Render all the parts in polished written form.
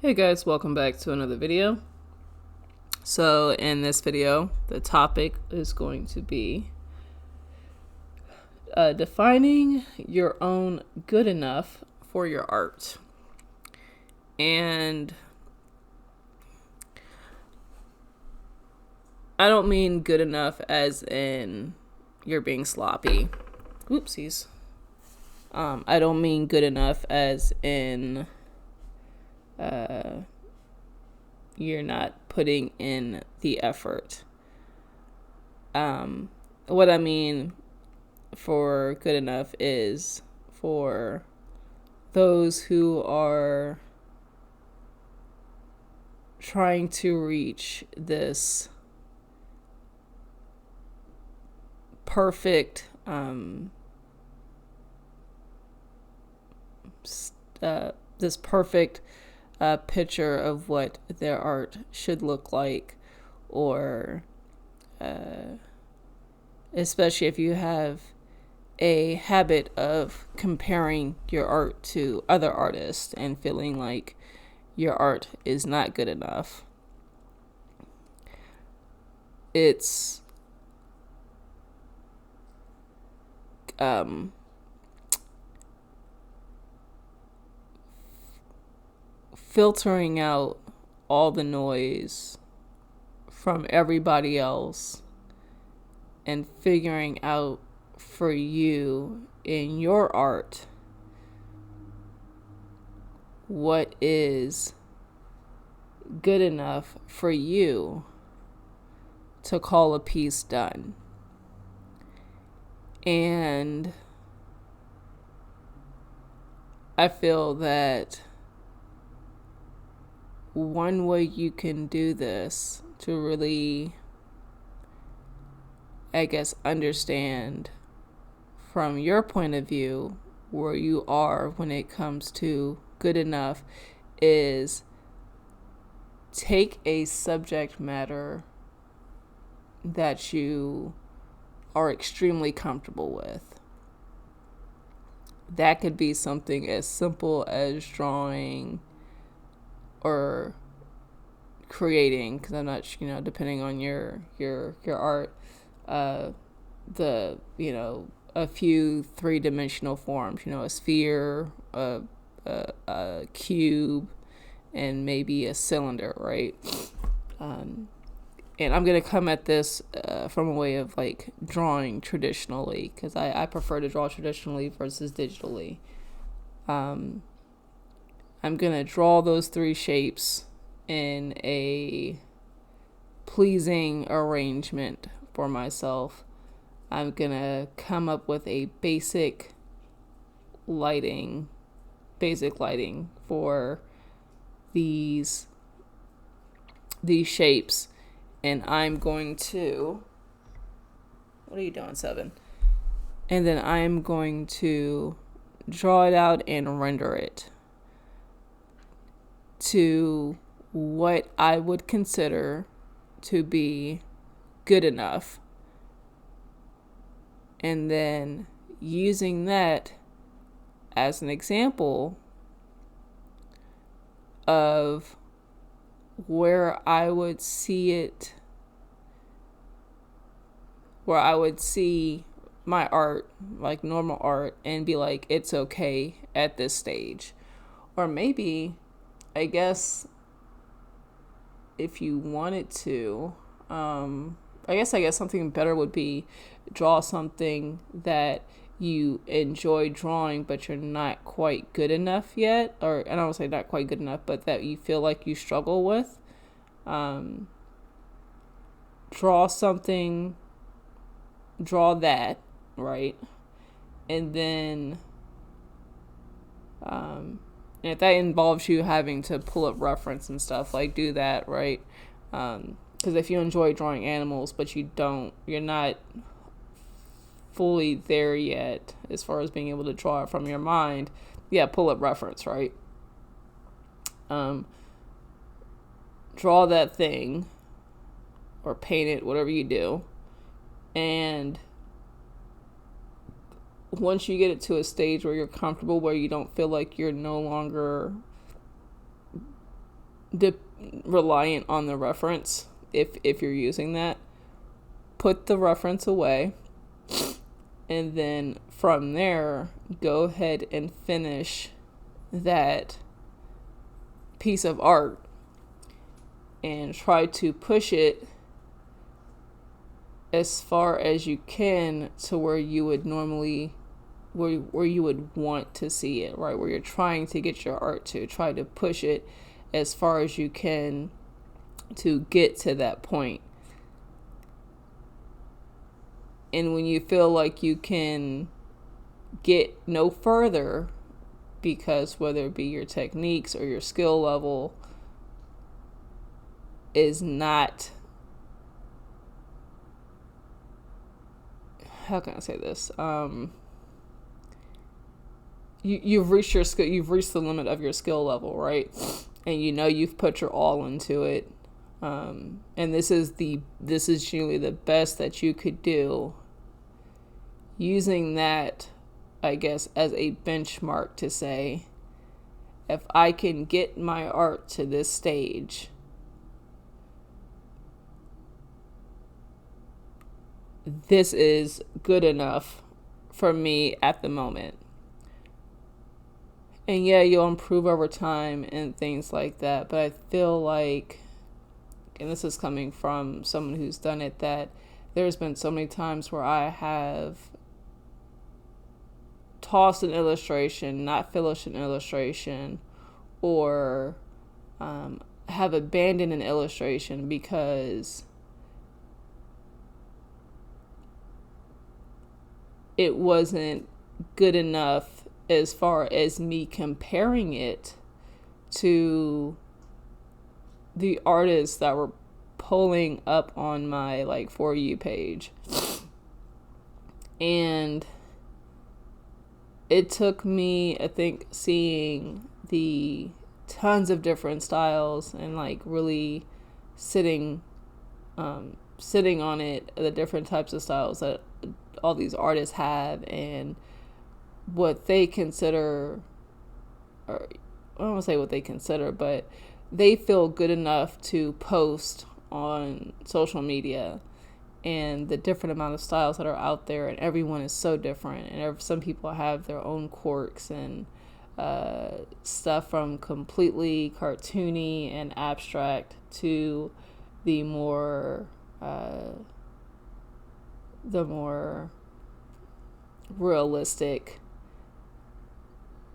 Hey guys, welcome back to another video. So in this video, the topic is going to be defining your own good enough for your art. And I don't mean good enough as in you're being sloppy. Oopsies. I don't mean good enough as in you're not putting in the effort. What I mean for good enough is for those who are trying to reach this perfect picture of what their art should look like, or especially if you have a habit of comparing your art to other artists and feeling like your art is not good enough. It's filtering out all the noise from everybody else and figuring out for you in your art what is good enough for you to call a piece done. And I feel that one way you can do this to really, understand from your point of view where you are when it comes to good enough is take a subject matter that you are extremely comfortable with. That could be something as simple as drawing or creating, because I'm not, depending on your art, a few three-dimensional forms, a sphere, a cube, and maybe a cylinder, right? And I'm going to come at this from a way of like drawing traditionally, because I prefer to draw traditionally versus digitally. I'm going to draw those three shapes in a pleasing arrangement for myself. I'm going to come up with a basic lighting for these shapes. And I'm going to, what are you doing, Seven? And then I'm going to draw it out and render it to what I would consider to be good enough. And then using that as an example of where I would see my art, like normal art, and be like, it's okay at this stage. Or maybe, I guess, if you wanted to, I guess something better would be draw something that you enjoy drawing, but you're not quite good enough yet, or I don't want to say not quite good enough, but that you feel like you struggle with. Draw that, right? And then, and if that involves you having to pull up reference and stuff, like do that, right? Because if you enjoy drawing animals, but you're not fully there yet as far as being able to draw it from your mind, pull up reference, right? Draw that thing or paint it, whatever you do, and once you get it to a stage where you're comfortable, where you don't feel like you're no longer de- reliant on the reference. If you're using that, put the reference away, and then from there, go ahead and finish that piece of art and try to push it as far as you can to where you would normally, where you would want to see it, right? Where you're trying to get your art to. Try to push it as far as you can to get to that point. And when you feel like you can get no further, because whether it be your techniques or your skill level is not, how can I say this? You've reached your skill, you've reached the limit of your skill level, right? And you know you've put your all into it. And this is generally the best that you could do. Using that, I guess, as a benchmark to say, if I can get my art to this stage, this is good enough for me at the moment. And yeah, you'll improve over time and things like that. But I feel like, and this is coming from someone who's done it, that there's been so many times where I have tossed an illustration, not finished an illustration, or have abandoned an illustration because it wasn't good enough as far as me comparing it to the artists that were pulling up on my like For You page. And it took me, I think, seeing the tons of different styles and like really sitting on it, the different types of styles that all these artists have and what they consider, or I don't want to say what they consider, but they feel good enough to post on social media, and the different amount of styles that are out there, and everyone is so different, and some people have their own quirks and stuff, from completely cartoony and abstract to the more realistic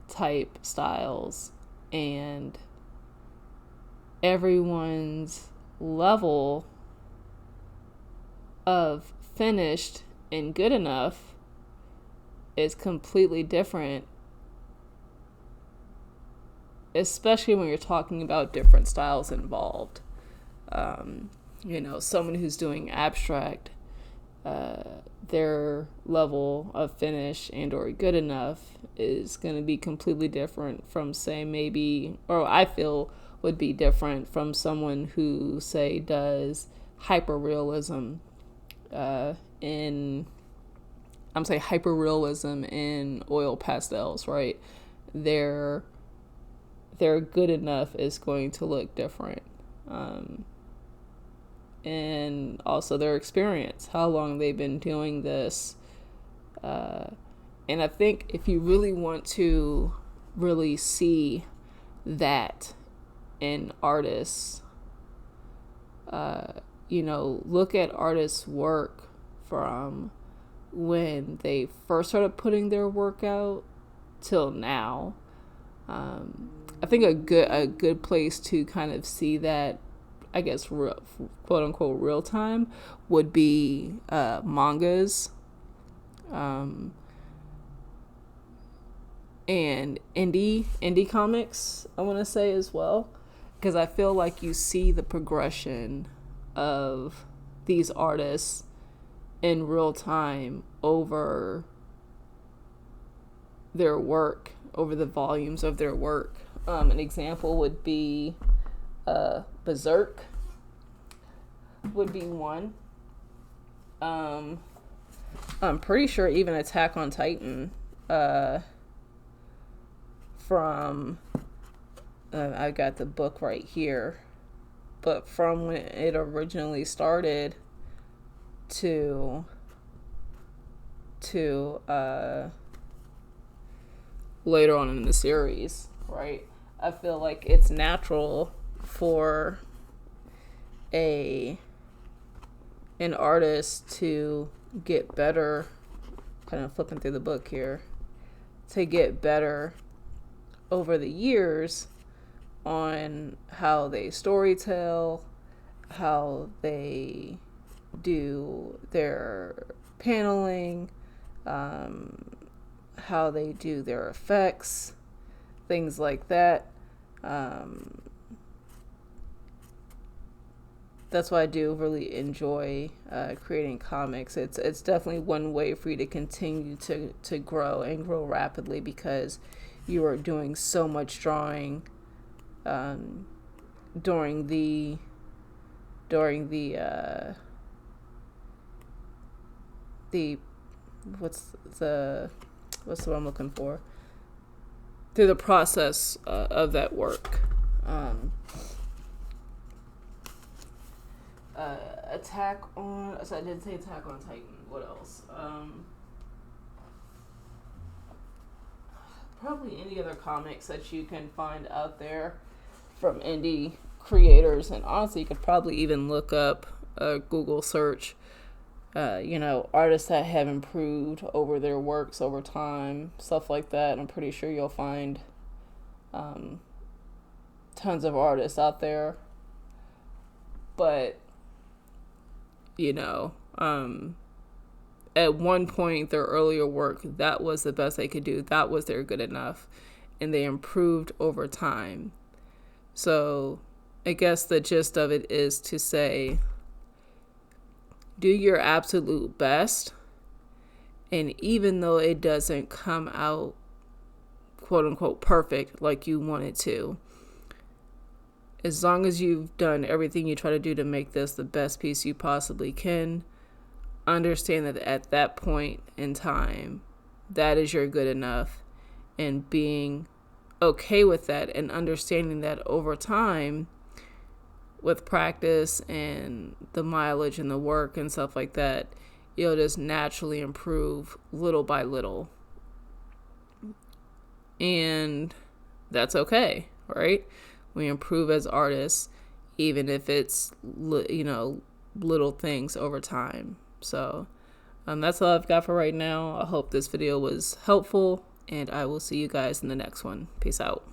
type styles, and everyone's level of finished and good enough is completely different, especially when you're talking about different styles involved. Someone who's doing abstract, their level of finish and or good enough is going to be completely different from, say, maybe, or I feel would be different from someone who, say, does hyperrealism in oil pastels, right? Their good enough is going to look different. And also their experience, how long they've been doing this. And I think if you really want to really see that in artists, look at artists' work from when they first started putting their work out till now. I think a good place to kind of see that, I guess, real, quote unquote, real time would be mangas, and indie comics, I want to say, as well, because I feel like you see the progression of these artists in real time over their work, over the volumes of their work. An example would be Berserk would be one. I'm pretty sure even Attack on Titan from I got the book right here, but from when it originally started to later on in the series, right? I feel like it's natural for a an artist to get better, kind of flipping through the book here, to get better over the years on how they storytell, how they do their paneling, how they do their effects, things like that. That's why I do really enjoy creating comics. It's definitely one way for you to continue to grow and grow rapidly, because you are doing so much drawing during the what's the word I'm looking for, through the process of that work. Attack on, so I didn't say Attack on Titan. What else? Probably any other comics that you can find out there from indie creators. And honestly, you could probably even look up a Google search, artists that have improved over their works over time, stuff like that. I'm pretty sure you'll find tons of artists out there. But at one point, their earlier work, that was the best they could do. That was their good enough. And they improved over time. So I guess the gist of it is to say, do your absolute best. And even though it doesn't come out, quote unquote, perfect like you want it to, as long as you've done everything you try to do to make this the best piece you possibly can, understand that at that point in time, that is your good enough. And being okay with that, and understanding that over time, with practice and the mileage and the work and stuff like that, you'll just naturally improve little by little. And that's okay, right? We improve as artists, even if it's, little things over time. So that's all I've got for right now. I hope this video was helpful, and I will see you guys in the next one. Peace out.